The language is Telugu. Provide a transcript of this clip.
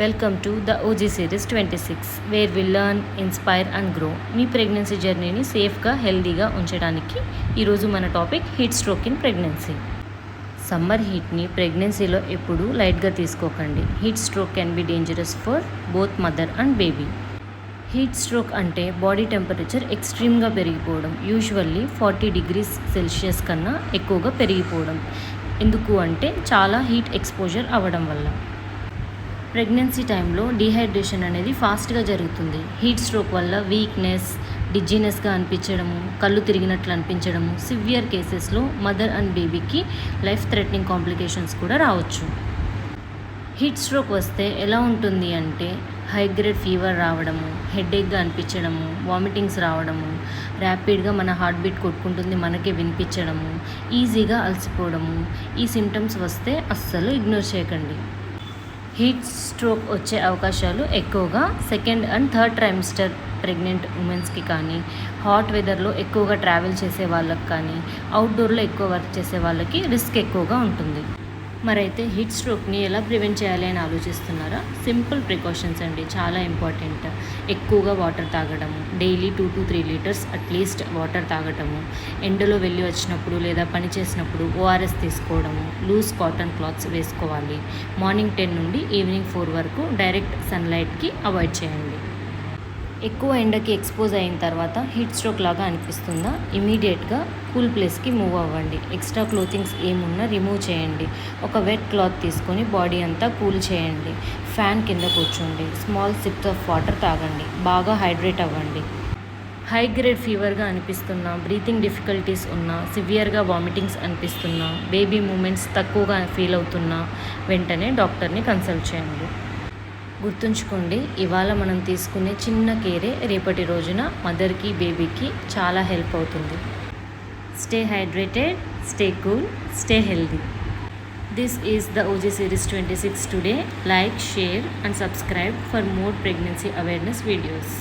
Welcome to the OG series 26 where we learn, inspire and grow. మీ ప్రెగ్నెన్సీ జర్నీని సేఫ్గా, హెల్దీగా ఉంచడానికి ఈరోజు మన topic heat stroke in pregnancy. Summer హీట్ని ప్రెగ్నెన్సీలో ఎప్పుడూ లైట్గా తీసుకోకండి. Heat stroke can be dangerous for both mother and baby. Heat stroke అంటే బాడీ టెంపరేచర్ ఎక్స్ట్రీమ్గా పెరిగిపోవడం, యూజువల్లీ 40 degrees సెల్సియస్ కన్నా ఎక్కువగా పెరిగిపోవడం. ఎందుకు అంటే చాలా హీట్ ఎక్స్పోజర్ అవ్వడం వల్ల. ప్రెగ్నెన్సీ టైంలో డీహైడ్రేషన్ అనేది ఫాస్ట్గా జరుగుతుంది. హీట్ స్ట్రోక్ వల్ల వీక్నెస్, డిజీనెస్గా అనిపించడము, కళ్ళు తిరిగినట్లు అనిపించడము, సివియర్ కేసెస్లో మదర్ అండ్ బేబీకి లైఫ్ థ్రెటనింగ్ కాంప్లికేషన్స్ కూడా రావచ్చు. హీట్ స్ట్రోక్ వస్తే ఎలా ఉంటుంది అంటే హై గ్రేడ్ ఫీవర్ రావడము, హెడేక్గా అనిపించడము, వామిటింగ్స్ రావడము, ర్యాపిడ్గా మన హార్ట్ బీట్ కొట్టుకుంటుంది మనకే వినిపించడము, ఈజీగా అలసిపోవడము. ఈ సిమ్టమ్స్ వస్తే అస్సలు ఇగ్నోర్ చేయకండి. హీట్ స్ట్రోక్ వచ్చే అవకాశాలు ఎక్కువగా second and third trimester pregnant ఉమెన్స్కి కానీ, హాట్ వెదర్లో ఎక్కువగా ట్రావెల్ చేసే వాళ్ళకి కానీ, అవుట్డోర్లో ఎక్కువ వర్క్ చేసే వాళ్ళకి రిస్క్ ఎక్కువగా ఉంటుంది. మరైతే హీట్ స్ట్రోక్ని ఎలా ప్రివెంట్ చేయాలి అని ఆలోచిస్తున్నారా? సింపుల్ ప్రికాషన్స్ అండి, చాలా ఇంపార్టెంట్. ఎక్కువగా వాటర్ తాగడము, daily 2 to 3 liters at least water తాగటము, ఎండలో వెళ్ళి వచ్చినప్పుడు లేదా పని చేసినప్పుడు ఓఆర్ఎస్ తీసుకోవడము, లూజ్ కాటన్ క్లాత్స్ వేసుకోవాలి. మార్నింగ్ 10 నుండి ఈవినింగ్ 4 వరకు డైరెక్ట్ సన్లైట్కి అవాయిడ్ చేయండి. ఎక్కువ ఎండకి ఎక్స్పోజ్ అయిన తర్వాత హీట్ స్ట్రోక్ లాగా అనిపిస్తుందా? ఇమీడియట్గా కూల్ ప్లేస్కి మూవ్ అవ్వండి. ఎక్స్ట్రా క్లోతింగ్స్ ఏమున్నా రిమూవ్ చేయండి. ఒక వెట్ క్లాత్ తీసుకొని బాడీ అంతా కూల్ చేయండి. ఫ్యాన్ కింద కూర్చోండి. స్మాల్ సిప్స్ ఆఫ్ వాటర్ తాగండి. బాగా హైడ్రేట్ అవ్వండి. హై గ్రేడ్ ఫీవర్గా అనిపిస్తున్నా, బ్రీతింగ్ డిఫికల్టీస్ ఉన్నా, సివియర్గా వామిటింగ్స్ అనిపిస్తున్నా, బేబీ మూమెంట్స్ తక్కువగా ఫీల్ అవుతున్నా వెంటనే డాక్టర్ని కన్సల్ట్ చేయండి. గుర్తుంచుకోండి, ఇవాళ మనం తీసుకునే చిన్న కేరే రేపటి రోజున మదర్కి, బేబీకి చాలా హెల్ప్ అవుతుంది. Stay hydrated, stay cool, stay healthy. This is the OG series 26 today. Like, share and subscribe for more pregnancy awareness videos.